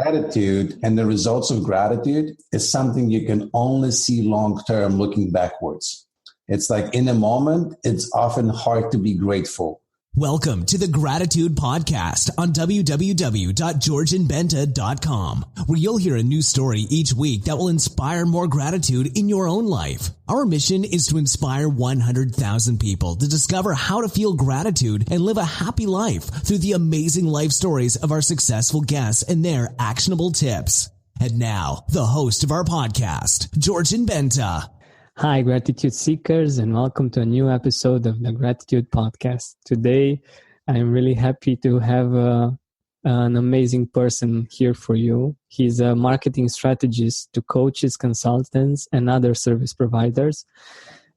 gratitude and the results of gratitude is something you can only see long-term looking backwards. It's like in a moment, it's often hard to be grateful. Welcome to the Gratitude Podcast on www.georgianbenta.com, where you'll hear a new story each week that will inspire more gratitude in your own life. Our mission is to inspire 100,000 people to discover how to feel gratitude and live a happy life through the amazing life stories of our successful guests and their actionable tips. And now, the host of our podcast, Georgian Benta. Hi, gratitude seekers, and welcome to a new episode of the Gratitude Podcast. Today, I'm really happy to have an amazing person here for you. He's a marketing strategist to coaches, consultants, and other service providers.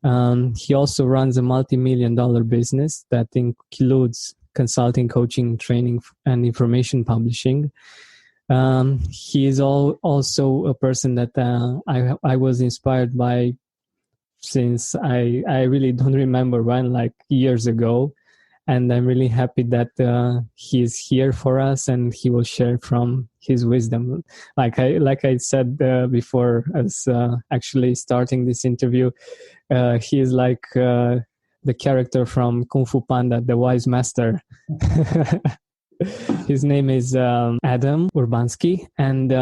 He also runs a multi-million-dollar business that includes consulting, coaching, training, and information publishing. He is also a person that I was inspired by since I really don't remember when, like years ago. And I'm really happy that he is here for us and he will share from his wisdom. Like I said before, as actually starting this interview, he is like the character from Kung Fu Panda, the wise master. His name is Adam Urbanski, and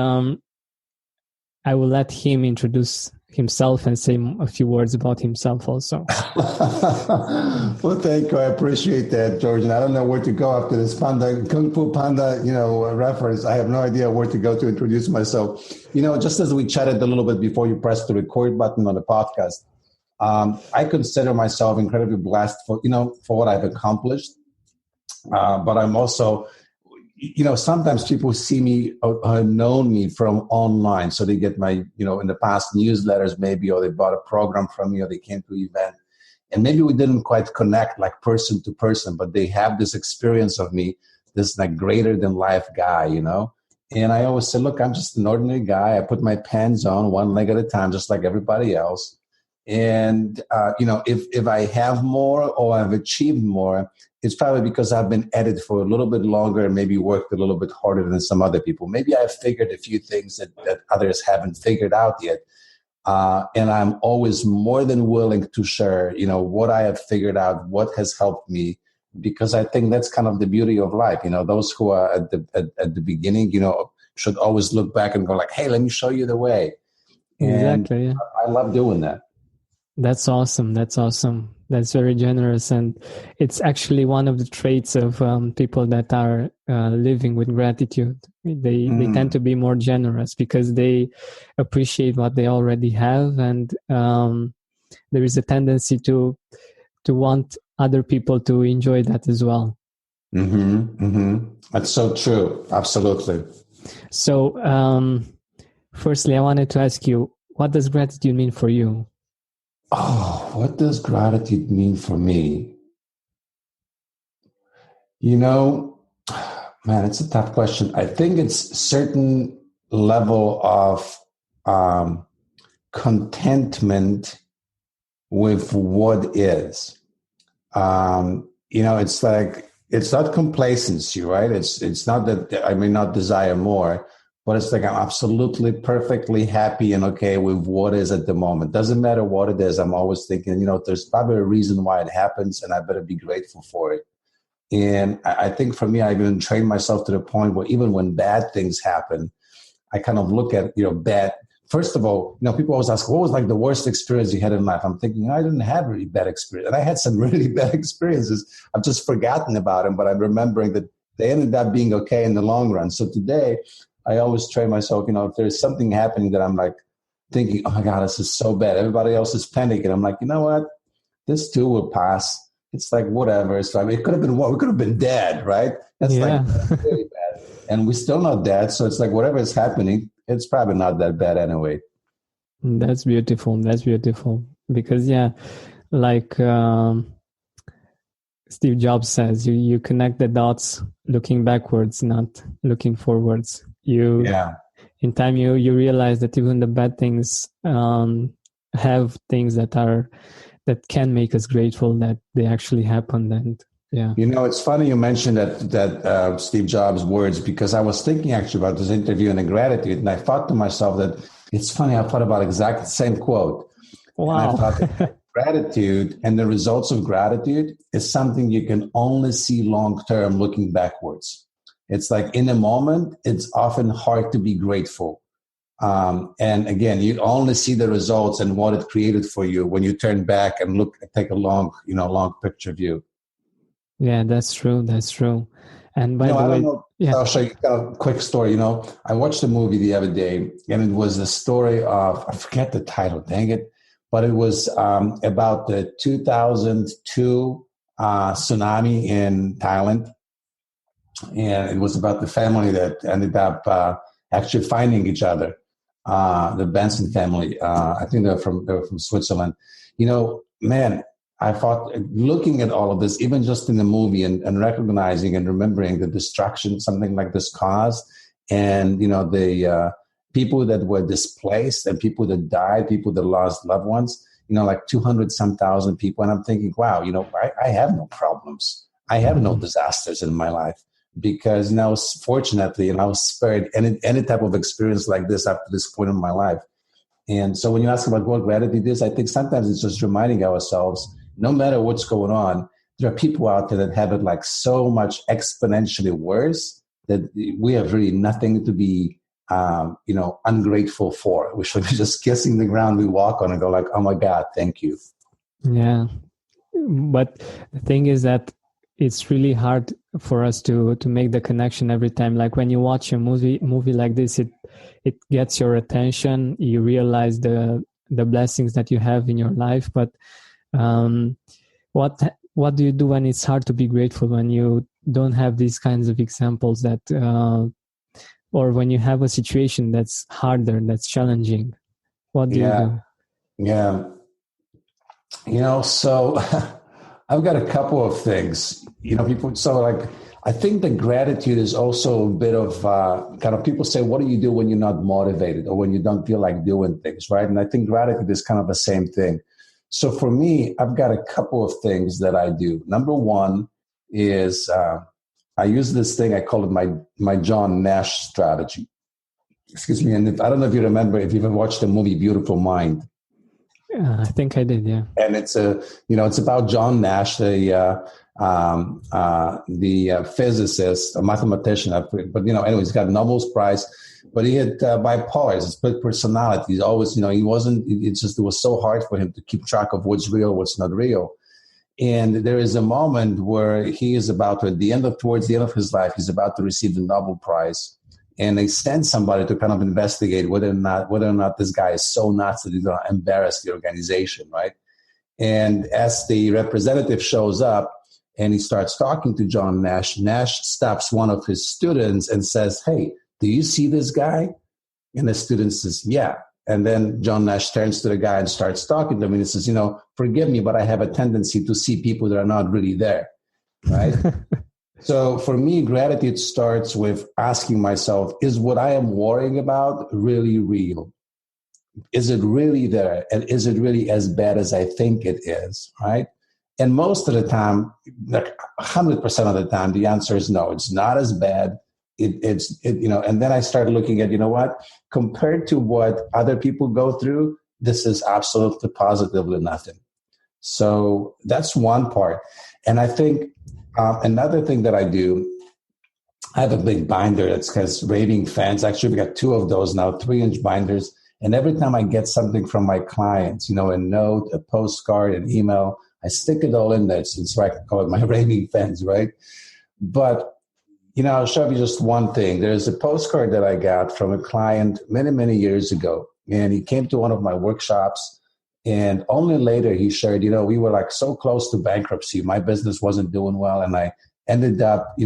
I will let him introduce himself and say a few words about himself also. Well, thank you. I appreciate that, George. And I don't know where to go after this Kung Fu Panda, reference. I have no idea where to go to introduce myself. Just as we chatted a little bit before you pressed the record button on the podcast, I consider myself incredibly blessed for what I've accomplished. But I'm also, sometimes people see me or have known me from online. So they get my, in the past newsletters maybe, or they bought a program from me, or they came to an event. And maybe we didn't quite connect like person to person, but they have this experience of me, this like greater than life guy, And I always say, look, I'm just an ordinary guy. I put my pants on one leg at a time, just like everybody else. And, if I have more or I've achieved more, it's probably because I've been at it for a little bit longer and maybe worked a little bit harder than some other people. Maybe I've figured a few things that others haven't figured out yet. And I'm always more than willing to share, what I have figured out, what has helped me, because I think that's kind of the beauty of life. Those who are at the beginning, should always look back and go like, hey, let me show you the way. Exactly. And I love doing that. That's awesome. That's very generous. And it's actually one of the traits of people that are living with gratitude. They tend to be more generous because they appreciate what they already have. And there is a tendency to want other people to enjoy that as well. That's so true. Absolutely. So firstly, I wanted to ask you, what does gratitude mean for you? Oh, what does gratitude mean for me? Man, it's a tough question. I think it's a certain level of contentment with what is. It's like, it's not complacency, right? It's not that I may not desire more, but it's like I'm absolutely perfectly happy and okay with what is at the moment. Doesn't matter what it is. I'm always thinking, there's probably a reason why it happens, and I better be grateful for it. And I think for me, I even trained myself to the point where even when bad things happen, I kind of look at, bad. First of all, people always ask, what was like the worst experience you had in life? I'm thinking, I didn't have a really bad experience. And I had some really bad experiences. I've just forgotten about them, but I'm remembering that they ended up being okay in the long run. So today, I always train myself, if there's something happening that I'm like thinking, oh my God, this is so bad. Everybody else is panicking. I'm like, you know what? This too will pass. It's like, whatever. It's like, it could have been what? We could have been dead, right? That's really bad. And we're still not dead. So it's like, whatever is happening, it's probably not that bad anyway. That's beautiful. Because like Steve Jobs says, you connect the dots looking backwards, not looking forwards. In time you realize that even the bad things have things that can make us grateful that they actually happened, and Yeah. It's funny you mentioned that Steve Jobs' words, because I was thinking actually about this interview and the gratitude, and I thought to myself that it's funny. I thought about exactly the same quote, and I Wow. thought that gratitude and the results of gratitude is something you can only see long term, looking backwards. It's like in a moment, it's often hard to be grateful. And again, you only see the results and what it created for you when you turn back and take a long picture view. Yeah, that's true. That's true. And by the I don't way, know. yeah. I'll show you a quick story. I watched a movie the other day, and it was the story of, I forget the title, dang it, but it was about the 2002 tsunami in Thailand. And it was about the family that ended up actually finding each other, the Benson family. I think they were from Switzerland. Man, I thought, looking at all of this, even just in the movie, and recognizing and remembering the destruction something like this caused, and the people that were displaced and people that died, people that lost loved ones, like 200 some thousand people. And I'm thinking, wow, I have no problems. I have no disasters in my life, because now, fortunately, I was spared any type of experience like this up to this point in my life. And so when you ask about what gratitude is, I think sometimes it's just reminding ourselves, no matter what's going on, there are people out there that have it like so much exponentially worse that we have really nothing to be, ungrateful for. We should be just kissing the ground we walk on and go like, oh my God, thank you. Yeah. But the thing is that it's really hard for us to make the connection every time. Like when you watch a movie like this, it gets your attention. You realize the blessings that you have in your life. But what do you do when it's hard to be grateful, when you don't have these kinds of examples that, or when you have a situation that's harder, that's challenging? What do you do? Yeah. So I've got a couple of things, people. So like, I think the gratitude is also a bit of kind of, people say, what do you do when you're not motivated or when you don't feel like doing things, right? And I think gratitude is kind of the same thing. So for me, I've got a couple of things that I do. Number one is I use this thing, I call it my John Nash strategy. Excuse me. And I don't know if you remember, if you've ever watched the movie Beautiful Mind. I think I did, yeah. And it's it's about John Nash, the physicist, a mathematician. But anyway, he's got Nobel's Prize. But he had bipolar, split personality. He's always, he wasn't. It was so hard for him to keep track of what's real, what's not real. And there is a moment where he is about to, towards the end of his life, he's about to receive the Nobel Prize. And they send somebody to kind of investigate whether or not this guy is so nuts that he's going to embarrass the organization, right? And as the representative shows up and he starts talking to John Nash, Nash stops one of his students and says, "Hey, do you see this guy?" And the student says, "Yeah." And then John Nash turns to the guy and starts talking to him, and he says, "Forgive me, but I have a tendency to see people that are not really there," right? So for me, gratitude starts with asking myself, is what I am worrying about really real? Is it really there? And is it really as bad as I think it is, right? And most of the time, like 100% of the time, the answer is no, it's not as bad. And then I started looking at, what, compared to what other people go through, this is absolutely positively nothing. So that's one part. And I think another thing that I do, I have a big binder that has raving fans. Actually, we got 2 of those now, 3-inch binders. And every time I get something from my clients, a note, a postcard, an email, I stick it all in there. So I can call it my raving fans, right? But, I'll show you just one thing. There's a postcard that I got from a client many, many years ago. And he came to one of my workshops. And only later he shared, we were like so close to bankruptcy. My business wasn't doing well. And I ended up,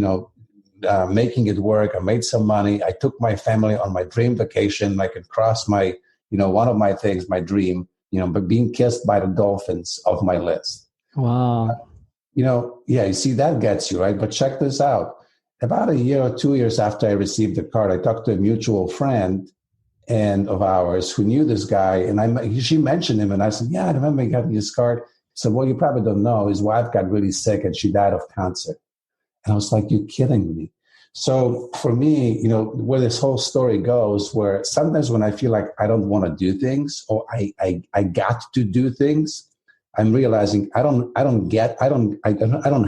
making it work. I made some money. I took my family on my dream vacation. I could cross my, one of my things, my dream, but being kissed by the dolphins off my list. Wow. You see, that gets you, right? But check this out. About a year or 2 years after I received the card, I talked to a mutual friend of ours who knew this guy, and she mentioned him, and I said, "Yeah, I remember he got me this card." So what you probably don't know, his wife got really sick and she died of cancer. And I was like, you're kidding me. So for me, where this whole story goes, where sometimes when I feel like I don't want to do things or I got to do things, I'm realizing I don't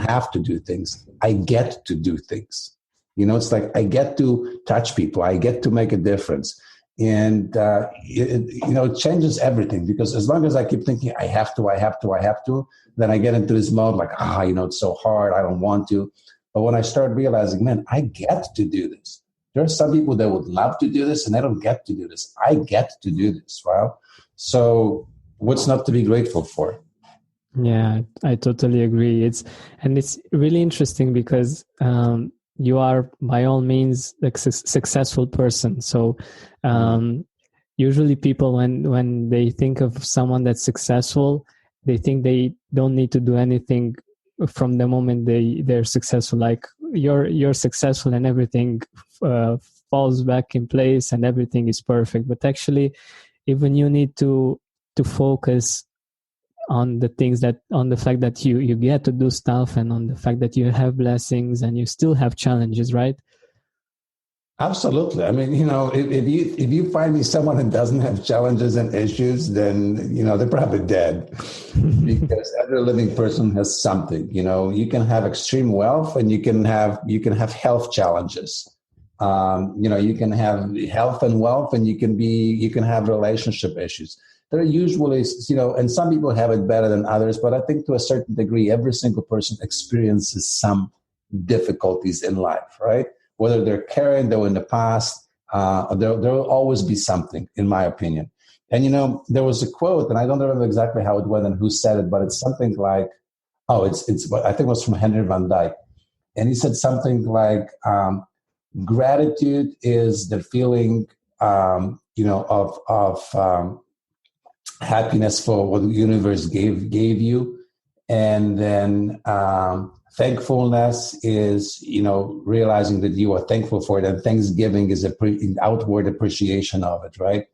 have to do things. I get to do things. It's like I get to touch people. I get to make a difference. And, it changes everything, because as long as I keep thinking I have to, then I get into this mode like, it's so hard. I don't want to. But when I start realizing, man, I get to do this. There are some people that would love to do this and they don't get to do this. I get to do this. Wow. So what's not to be grateful for? Yeah, I totally agree. It's really interesting because you are by all means a successful person. So usually people, when they think of someone that's successful, they think they don't need to do anything from the moment they're successful. Like you're successful and everything falls back in place and everything is perfect. But actually, even you need to focus on the fact that you get to do stuff, and on the fact that you have blessings and you still have challenges, right? Absolutely. I mean, if you find me someone that doesn't have challenges and issues, then, they're probably dead, because every living person has something. You can have extreme wealth and you can have health challenges. You can have health and wealth, and you can have relationship issues. There are usually, and some people have it better than others, but I think to a certain degree, every single person experiences some difficulties in life, right? Whether they're current or in the past, there will always be something, in my opinion. And, there was a quote, and I don't remember exactly how it went and who said it, but it's something like, I think it was from Henry Van Dyke. And he said something like, gratitude is the feeling, of happiness for what the universe gave you. And then, thankfulness is, realizing that you are thankful for it, and thanksgiving is an outward appreciation of it, right?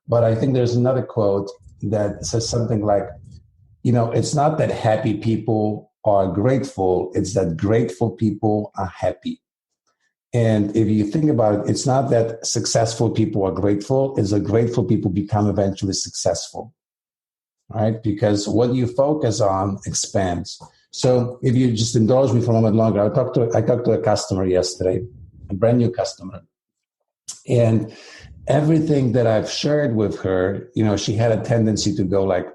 But I think there's another quote that says something like, it's not that happy people are grateful, it's that grateful people are happy. And if you think about it, it's not that successful people are grateful, it's that grateful people become eventually successful, right? Because what you focus on expands. So if you just indulge me for a moment longer, I talked to a customer yesterday, a brand new customer. And everything that I've shared with her, she had a tendency to go like,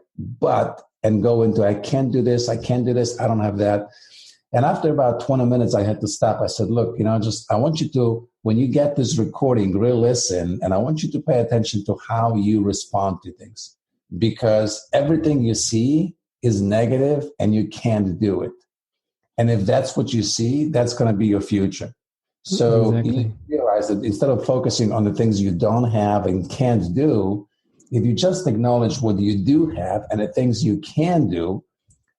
and go into, I can't do this, I don't have that. And after about 20 minutes, I had to stop. I said, look, I want you to, when you get this recording, really listen, and I want you to pay attention to how you respond to things. Because everything you see is negative and you can't do it. And if that's what you see, that's going to be your future. So you realize that instead of focusing on the things you don't have and can't do, if you just acknowledge what you do have and the things you can do,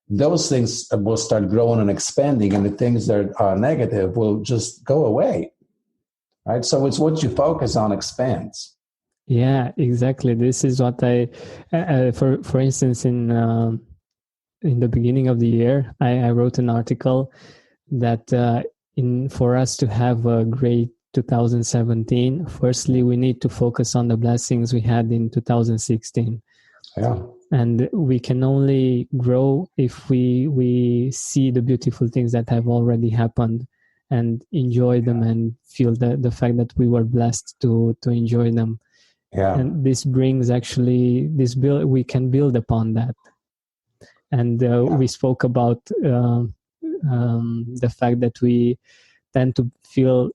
those things will start growing and expanding, and the things that are negative will just go away. Right? So it's what you focus on expands. Yeah, exactly. This is what for instance, in the beginning of the year, I wrote an article that for us to have a great 2017, firstly, we need to focus on the blessings we had in 2016. Yeah. And we can only grow if we see the beautiful things that have already happened and enjoy them and feel the fact that we were blessed to enjoy them. Yeah. And this brings we can build upon that. And we spoke about the fact that we tend to feel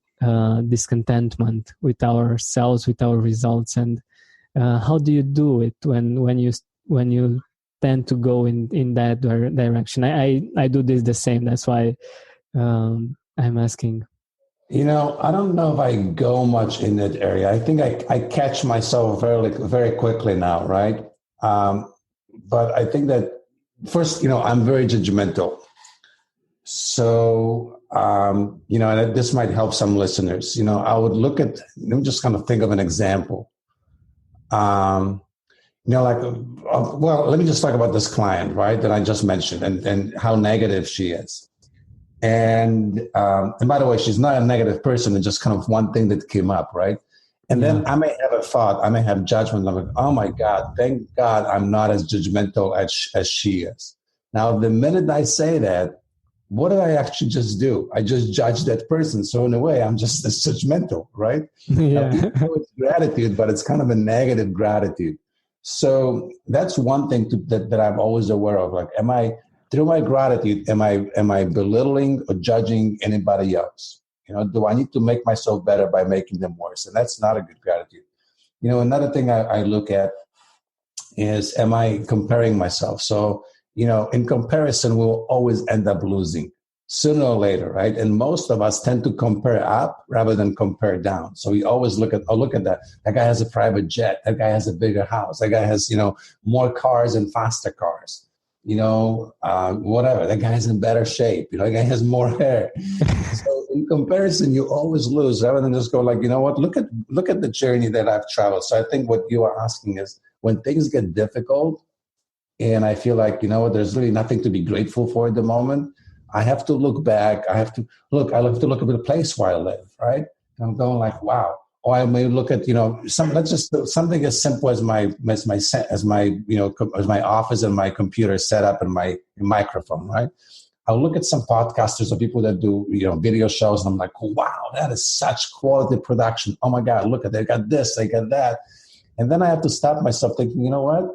discontentment with ourselves, with our results. And how do you do it when you tend to go in that direction? I do this the same. That's why I'm asking. I don't know if I go much in that area. I think I catch myself very, very quickly now, right? But I think that first, I'm very judgmental. So, and this might help some listeners. I would let me just kind of think of an example. well, let me just talk about this client, right, that I just mentioned and how negative she is. And by the way, she's not a negative person. It's just kind of one thing that came up, right? And then I may have a thought, I may have judgment. I'm like, oh my God, thank God I'm not as judgmental as she is. Now, the minute I say that, what did I actually just do? I just judged that person. So in a way, I'm just as judgmental, right? Yeah. Even though it's gratitude, but it's kind of a negative gratitude. So that's one thing that I'm always aware of. Like, through my gratitude, am I belittling or judging anybody else? Do I need to make myself better by making them worse? And that's not a good gratitude. Another thing I look at is, am I comparing myself? So, in comparison, we'll always end up losing sooner or later, right? And most of us tend to compare up rather than compare down. So we always look at that. That guy has a private jet. That guy has a bigger house. That guy has, more cars and faster cars. Whatever. That guy's in better shape. That guy has more hair. So in comparison, you always lose rather than just go like, you know what, look at the journey that I've traveled. So I think what you are asking is, when things get difficult and I feel like, there's really nothing to be grateful for at the moment, I have to look back. I have to look at the place where I live, right? And I'm going like, wow. Or I may look at, something as simple as my office and my computer setup and my microphone, right? I'll look at some podcasters or people that do, video shows, and I'm like, wow, that is such quality production. Oh my God, look at, they got this, they got that. And then I have to stop myself thinking, you know what?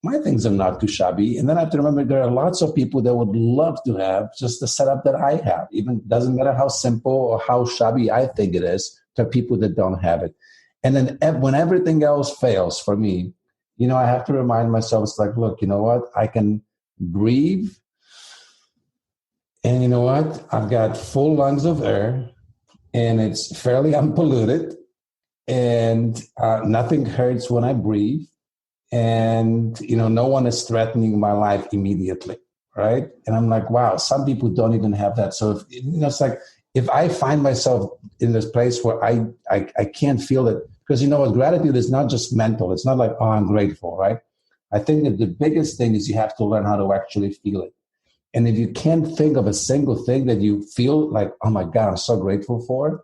My things are not too shabby. And then I have to remember there are lots of people that would love to have just the setup that I have. Even doesn't matter how simple or how shabby I think it is, to people that don't have it. And then when everything else fails for me, I have to remind myself, it's like, look, you know what? I can breathe. And you know what? I've got full lungs of air and it's fairly unpolluted. And nothing hurts when I breathe. And, no one is threatening my life immediately, right? And I'm like, wow, some people don't even have that. So, it's like, if I find myself in this place where I can't feel it, because gratitude is not just mental. It's not like, oh, I'm grateful, right? I think that the biggest thing is you have to learn how to actually feel it. And if you can't think of a single thing that you feel like, oh my God, I'm so grateful for,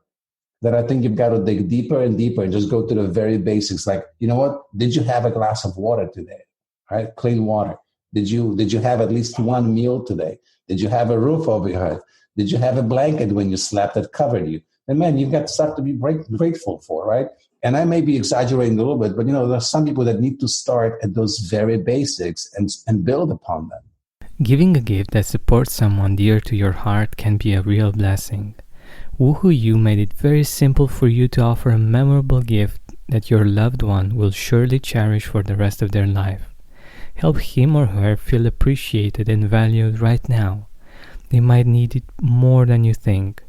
then I think you've got to dig deeper and deeper and just go to the very basics. Like, you know what? Did you have a glass of water today? Right? Clean water. Did you have at least one meal today? Did you have a roof over your head? Did you have a blanket when you slept that covered you? And man, you've got stuff to be grateful for, right? And I may be exaggerating a little bit, but there's some people that need to start at those very basics and build upon them. Giving a gift that supports someone dear to your heart can be a real blessing. Woohoo You made it very simple for you to offer a memorable gift that your loved one will surely cherish for the rest of their life. Help him or her feel appreciated and valued right now. They might need it more than you think.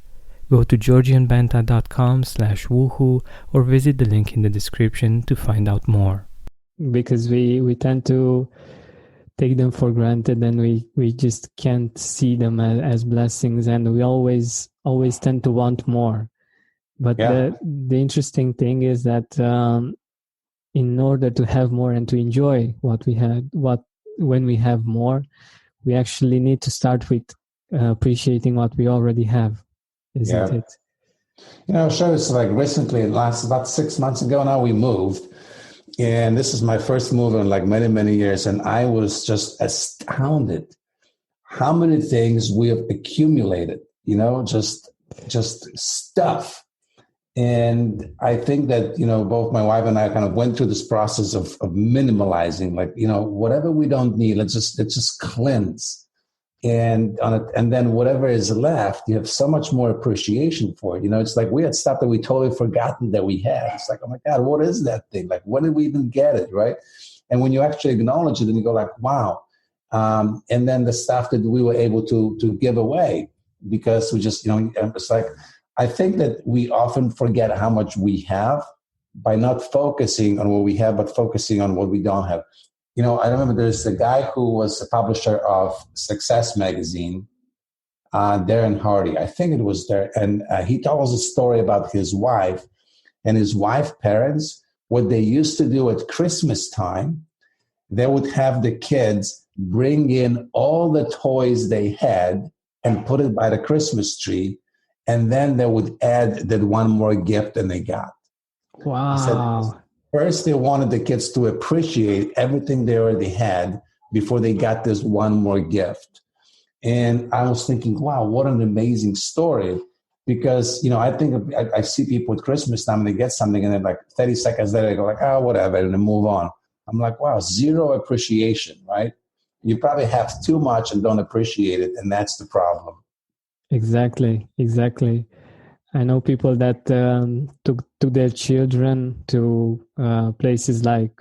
Go to georgianbenta.com/woohoo or visit the link in the description to find out more. Because we tend to take them for granted and we just can't see them as blessings, and we always tend to want more. But the interesting thing is that in order to have more and to enjoy what we had, when we have more, we actually need to start with appreciating what we already have, isn't it? Sure. It's like recently, about 6 months ago now, we moved. And this is my first move in like many, many years. And I was just astounded how many things we have accumulated, just stuff. And I think that, both my wife and I kind of went through this process of minimalizing, like, whatever we don't need, let's just cleanse. And then whatever is left, you have so much more appreciation for it. It's like we had stuff that we totally forgotten that we had. It's like, oh my God, what is that thing? Like, when did we even get it, right? And when you actually acknowledge it, then you go like, wow. And then the stuff that we were able to give away, because we just, it's like, I think that we often forget how much we have by not focusing on what we have, but focusing on what we don't have. I remember there's a guy who was a publisher of Success magazine, Darren Hardy. I think it was there. And he tells a story about his wife and his wife's parents what they used to do at Christmas time, they would have the kids bring in all the toys they had and put it by the Christmas tree. And then they would add that one more gift than they got. Wow. First, they wanted the kids to appreciate everything they already had before they got this one more gift. And I was thinking, wow, what an amazing story. Because, I think I see people at Christmas time and they get something and then like 30 seconds later, they go like, oh, whatever, and then move on. I'm like, wow, zero appreciation, right? You probably have too much and don't appreciate it. And that's the problem. Exactly. I know people that took their children to places like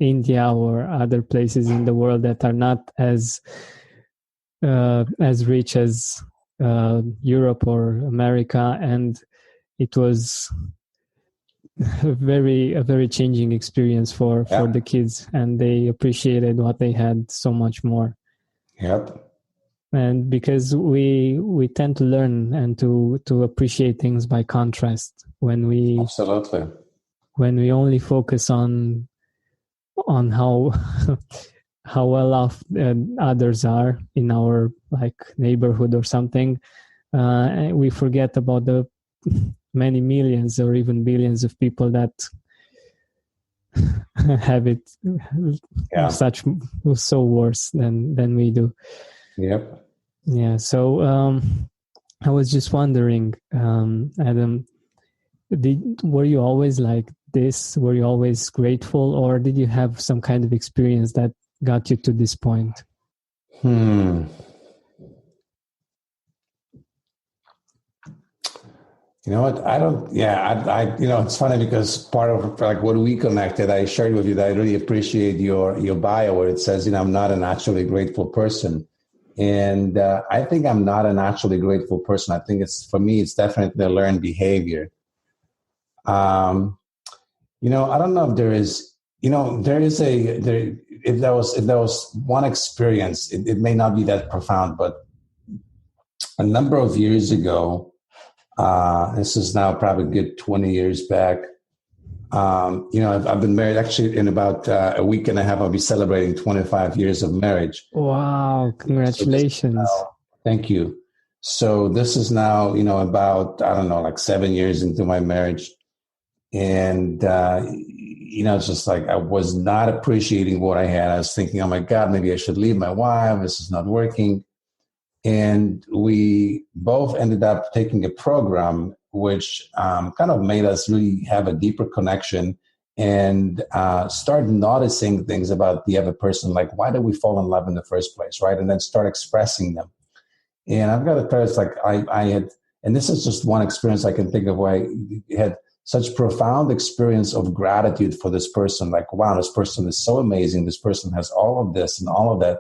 India or other places in the world that are not as rich as Europe or America, and it was a very changing experience for the kids, and they appreciated what they had so much more. Yep. And because we tend to learn and to appreciate things by contrast when we only focus on how how well off others are in our like neighborhood or something, we forget about the many millions or even billions of people that have it such so worse than we do. Yep. Yeah. So I was just wondering, Adam, were you always like this? Were you always grateful, or did you have some kind of experience that got you to this point? You know what? I don't. Yeah, it's funny because part of like what we connected, I shared with you that I really appreciate your bio where it says, I'm not a naturally grateful person, and I think I'm not a naturally grateful person. I think for me, it's definitely a learned behavior. I don't know if there is. If there was one experience, it may not be that profound, but a number of years ago. This is now probably a good 20 years back. I've been married actually in about a week and a half. I'll be celebrating 25 years of marriage. Wow. Congratulations. Thank you. So this is now, about, I don't know, like 7 years into my marriage. And, it's just like I was not appreciating what I had. I was thinking, oh my God, maybe I should leave my wife. This is not working. And we both ended up taking a program which kind of made us really have a deeper connection and start noticing things about the other person, like why did we fall in love in the first place, right? And then start expressing them. And I've got to tell you, it's like I had, and this is just one experience I can think of where I had such profound experience of gratitude for this person. Like, wow, this person is so amazing. This person has all of this and all of that.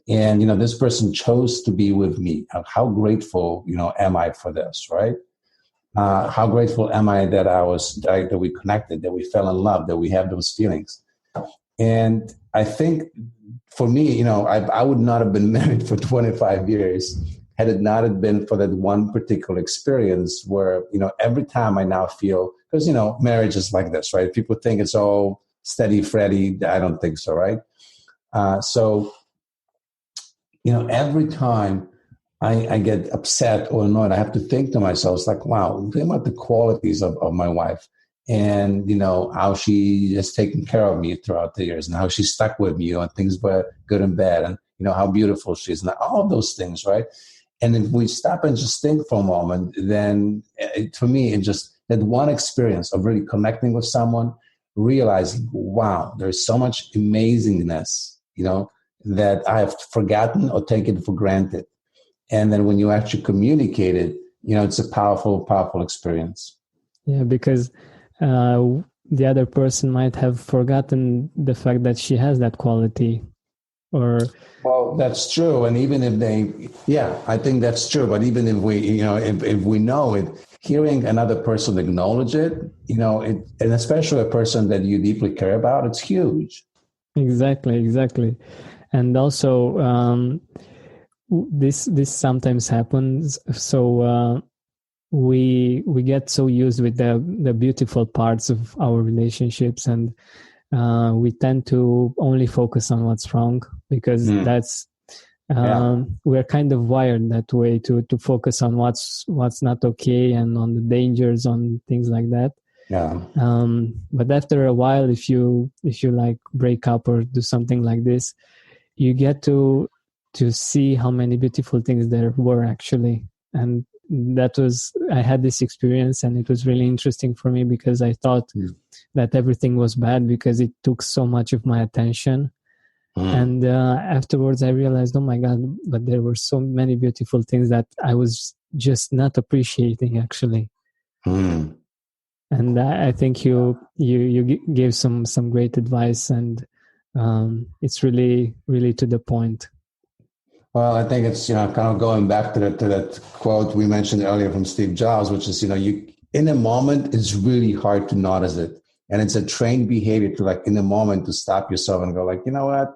And, this person chose to be with me. How grateful, am I for this, right? How grateful am I that we connected, that we fell in love, that we have those feelings. And I think for me, I would not have been married for 25 years had it not have been for that one particular experience where, every time I now feel, because, marriage is like this, right? People think it's all steady, Freddy. I don't think so, right? Every time I get upset or annoyed, I have to think to myself, it's like, wow, think about the qualities of my wife and, how she has taken care of me throughout the years and how she stuck with me on things were good and bad and, how beautiful she is and all of those things, right? And if we stop and just think for a moment, then for me, it just that one experience of really connecting with someone, realizing, wow, there's so much amazingness, that I have forgotten or taken for granted. And then when you actually communicate it, it's a powerful, powerful experience. Yeah, because the other person might have forgotten the fact that she has that quality. Well, that's true. And even if I think that's true. But even if we, if we know it, hearing another person acknowledge it, and especially a person that you deeply care about, it's huge. Exactly. And also, this sometimes happens. So we get so used with the beautiful parts of our relationships, and we tend to only focus on what's wrong, because that's we're kind of wired that way to focus on what's not okay, and on the dangers, on things like that. But after a while, if you like break up or do something like this, you get to see how many beautiful things there were actually. And I had this experience, and it was really interesting for me, because I thought that everything was bad because it took so much of my attention. And afterwards I realized, oh my God, but there were so many beautiful things that I was just not appreciating actually. And I think you gave some great advice, and it's really, really to the point. Well, I think it's, kind of going back to that quote we mentioned earlier from Steve Jobs, which is, you in a moment, it's really hard to notice it. And it's a trained behavior to, like, in a moment, to stop yourself and go, like, you know what?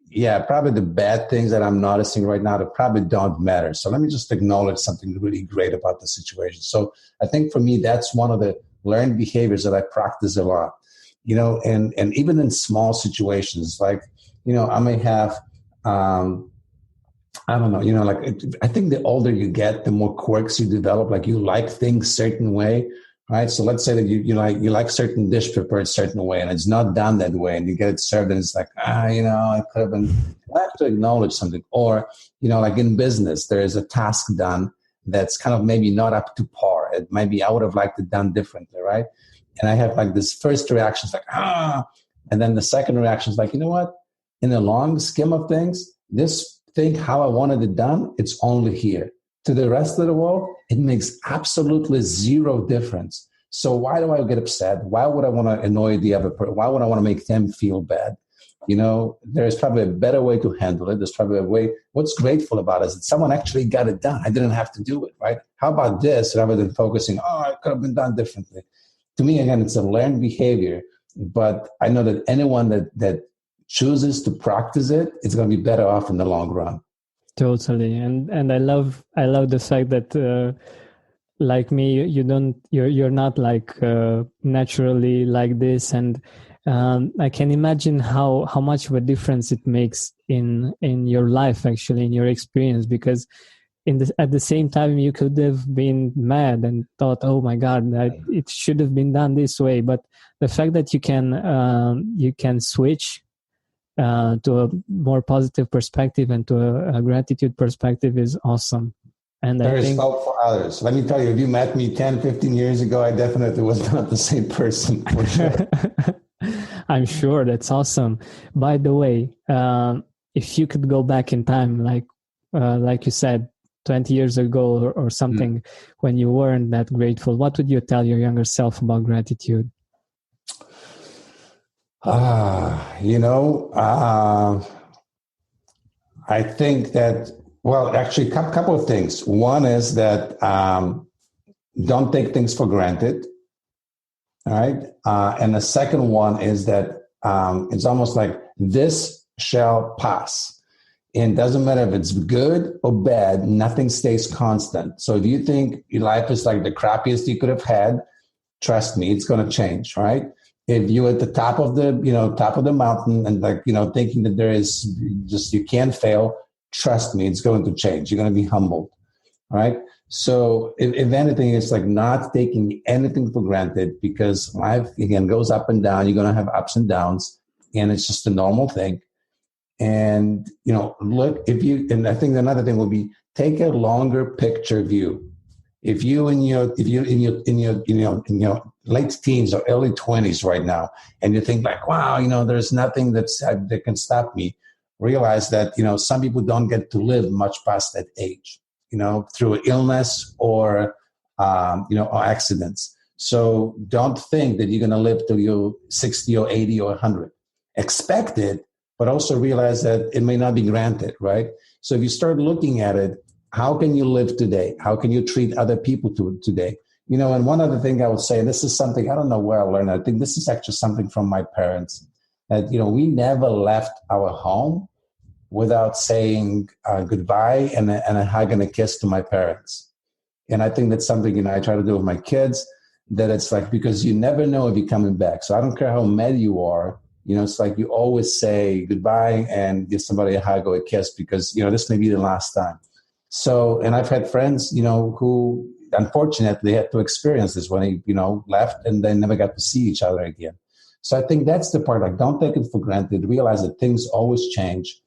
Yeah, probably the bad things that I'm noticing right now, that probably don't matter. So let me just acknowledge something really great about the situation. So I think for me, that's one of the learned behaviors that I practice a lot, and even in small situations, like, I may have, I don't know, like, I think the older you get, the more quirks you develop. Like, you like things certain way, right? So let's say that you like certain dish prepared a certain way, and it's not done that way, and you get it served, and it's like, I could have been. I have to acknowledge something. Or, like in business, there is a task done that's kind of maybe not up to par. It maybe I would have liked it done differently, right? And I have like this first reaction, like, and then the second reaction is like, you know what? In the long scheme of things, this thing, how I wanted it done, it's only here. To the rest of the world, it makes absolutely zero difference. So why do I get upset? Why would I want to annoy the other person? Why would I want to make them feel bad? There's probably a better way to handle it. There's probably a way. What's grateful about it is that someone actually got it done. I didn't have to do it, right? How about this, rather than focusing, it could have been done differently. To me, again, it's a learned behavior, but I know that anyone that chooses to practice it, it's going to be better off in the long run. Totally. And I love the fact that like me, you're not like naturally like this, and I can imagine how much of a difference it makes in your life, actually, in your experience, because at the same time you could have been mad and thought, oh my God, it should have been done this way. But the fact that you can switch to a more positive perspective and to a gratitude perspective is awesome. And there is hope for others. Let me tell you, if you met me 10, 15 years ago, I definitely was not the same person, for sure. I'm sure. That's awesome. By the way, if you could go back in time, like you said, 20 years ago or something, when you weren't that grateful, what would you tell your younger self about gratitude? I think that, well, actually, a couple of things. One is that don't take things for granted, all right? And the second one is that it's almost like this shall pass. And it doesn't matter if it's good or bad, nothing stays constant. So if you think your life is like the crappiest you could have had, trust me, it's going to change, right? If you're at the top of the mountain and thinking that there is you can't fail, trust me, it's going to change. You're going to be humbled, right? So if anything, it's like not taking anything for granted, because life, again, goes up and down. You're going to have ups and downs, and it's just a normal thing. And, look, and I think another thing will be, take a longer picture view. If you in your late teens or early 20s right now, and you think like, wow, there's nothing that can stop me, realize that, some people don't get to live much past that age, through illness or accidents. So don't think that you're going to live till you're 60 or 80 or 100. Expect it, but also realize that it may not be granted, right? So if you start looking at it, how can you live today? How can you treat other people today? And one other thing I would say, and this is something, I don't know where I learned, I think this is actually something from my parents, that, we never left our home without saying goodbye and a hug and a kiss to my parents. And I think that's something, I try to do with my kids, that it's like, because you never know if you're coming back. So I don't care how mad you are, it's like you always say goodbye and give somebody a hug or a kiss, because, this may be the last time. So, and I've had friends, who unfortunately had to experience this when they, left and they never got to see each other again. So I think that's the part, like, don't take it for granted. Realize that things always change,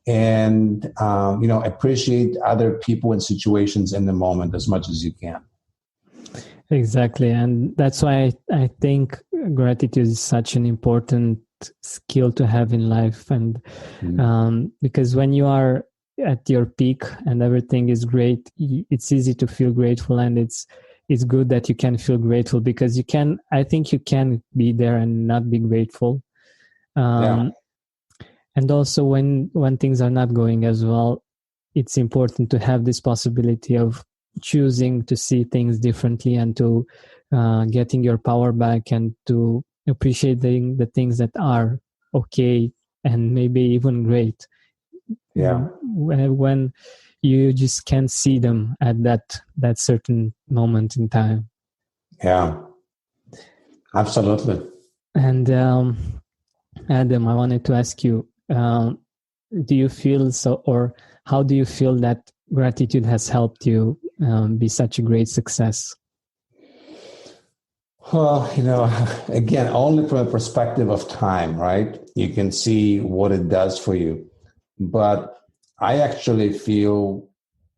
and, appreciate other people and situations in the moment as much as you can. Exactly. And that's why I think gratitude is such an important skill to have in life. And because when you are at your peak and everything is great, it's easy to feel grateful, and it's good that you can feel grateful, because I think you can be there and not be grateful. And also when things are not going as well, it's important to have this possibility of choosing to see things differently, and to getting your power back, and to appreciating the things that are okay and maybe even great. Yeah. When you just can't see them at that certain moment in time. Yeah, absolutely. And Adam, I wanted to ask you, do you feel so, or how do you feel that gratitude has helped you be such a great success? Well, again, only from a perspective of time, right? You can see what it does for you. But I actually feel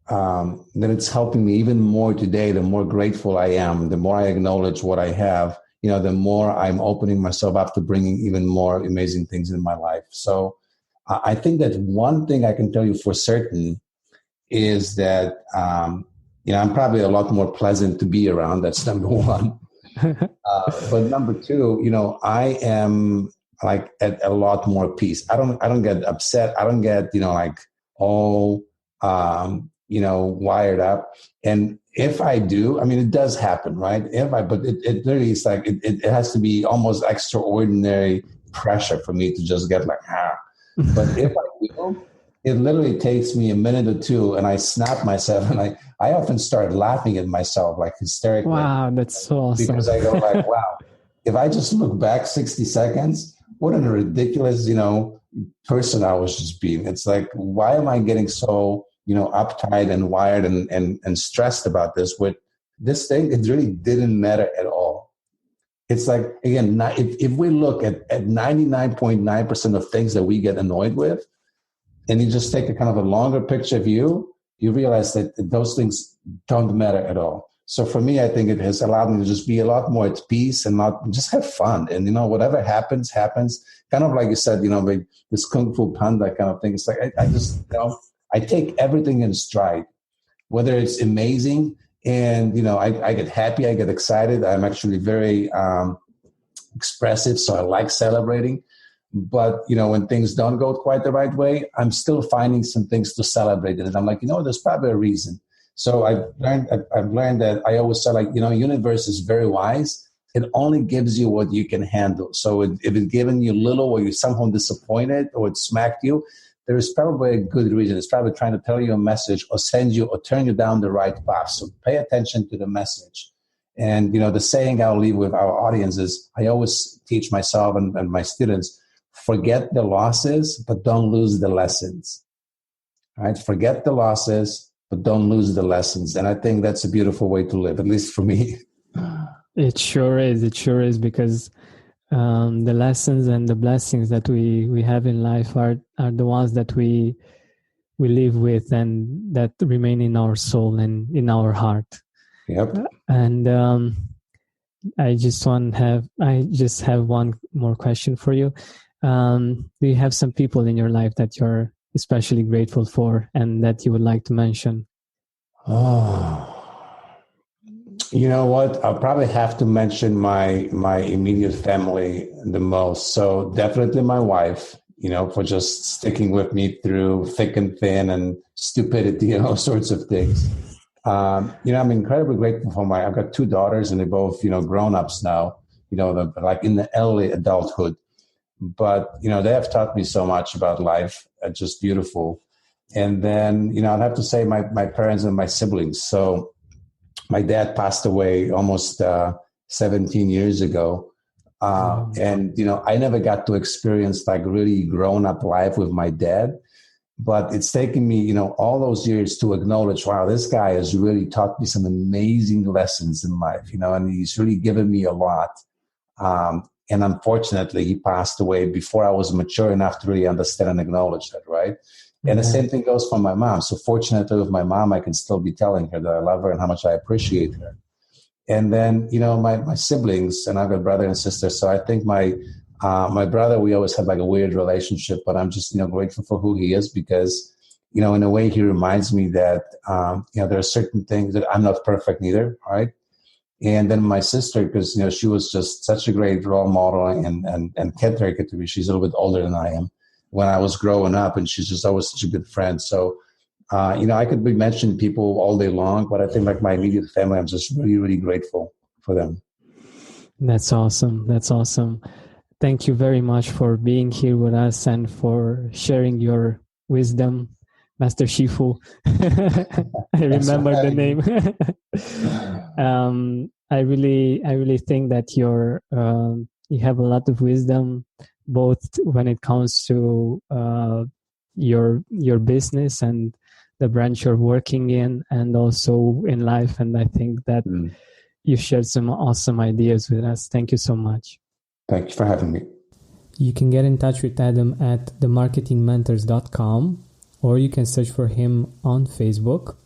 that it's helping me even more today. The more grateful I am, the more I acknowledge what I have, the more I'm opening myself up to bringing even more amazing things in my life. So I think that one thing I can tell you for certain is that, I'm probably a lot more pleasant to be around. That's number one. But number two, I am like at a lot more peace. I don't get upset. I don't get, all, wired up. And if I do, it does happen, right? But it literally is like, it has to be almost extraordinary pressure for me to just get like, But if I do, it literally takes me a minute or two, and I snap myself, and I often start laughing at myself, like hysterically. Wow, that's so awesome. Because I go like, wow, if I just look back 60 seconds, what a ridiculous, person I was just being. It's like, why am I getting so, uptight and wired and stressed about this? With this thing, it really didn't matter at all. It's like, again, if we look at 99.9% of things that we get annoyed with, and you just take a kind of a longer picture view, you realize that those things don't matter at all. So for me, I think it has allowed me to just be a lot more at peace and not just have fun. And, whatever happens. Kind of like you said, like this Kung Fu Panda kind of thing. It's like, I just, I take everything in stride, whether it's amazing. And, I get happy, I get excited. I'm actually very expressive, so I like celebrating. But, when things don't go quite the right way, I'm still finding some things to celebrate. And I'm like, there's probably a reason. So I've learned that I always say, like, universe is very wise. It only gives you what you can handle. So if it's given you little, or you're somehow disappointed, or it smacked you, there is probably a good reason. It's probably trying to tell you a message, or send you, or turn you down the right path. So pay attention to the message. And, the saying I'll leave with our audience is, I always teach myself and my students, forget the losses, but don't lose the lessons. All right? Forget the losses, but don't lose the lessons. And I think that's a beautiful way to live, at least for me. It sure is. It sure is, because the lessons and the blessings that we have in life are the ones that we live with, and that remain in our soul and in our heart. Yep. And I just have one more question for you. Do you have some people in your life that you're especially grateful for, and that you would like to mention? Oh, you know what? I'll probably have to mention my immediate family the most. So definitely my wife, for just sticking with me through thick and thin and stupidity and all sorts of things. I'm incredibly grateful for I've got two daughters, and they're both, grown-ups now, they're like in the early adulthood. But, they have taught me so much about life. Just beautiful. And then, I'd have to say my parents and my siblings. So my dad passed away almost 17 years ago. And, I never got to experience like really grown up life with my dad. But it's taken me, all those years to acknowledge, wow, this guy has really taught me some amazing lessons in life, and he's really given me a lot. And unfortunately, he passed away before I was mature enough to really understand and acknowledge that, right? And the same thing goes for my mom. So fortunately with my mom, I can still be telling her that I love her and how much I appreciate her. And then, my siblings, and I've got brother and sister. So I think my brother, we always had like a weird relationship, but I'm just, grateful for who he is because, in a way he reminds me that, there are certain things that I'm not perfect neither. Right. And then my sister, because, she was just such a great role model and caretaker to me. She's a little bit older than I am when I was growing up, and she's just always such a good friend. So, I could be mentioning people all day long, but I think like my immediate family, I'm just really, really grateful for them. That's awesome. That's awesome. Thank you very much for being here with us and for sharing your wisdom, Master Shifu. I remember the name. I really think that you have a lot of wisdom, both when it comes to your business and the branch you're working in, and also in life. And I think that you shared some awesome ideas with us. Thank you so much. Thank you for having me. You can get in touch with Adam at themarketingmentors.com, or you can search for him on Facebook.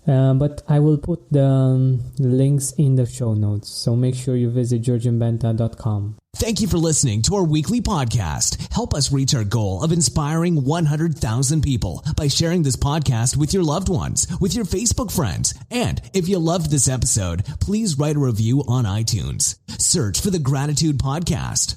But I will put the links in the show notes, so make sure you visit georgianbenta.com. Thank you for listening to our weekly podcast. Help us reach our goal of inspiring 100,000 people by sharing this podcast with your loved ones, with your Facebook friends. And if you loved this episode, please write a review on iTunes. Search for the Gratitude Podcast.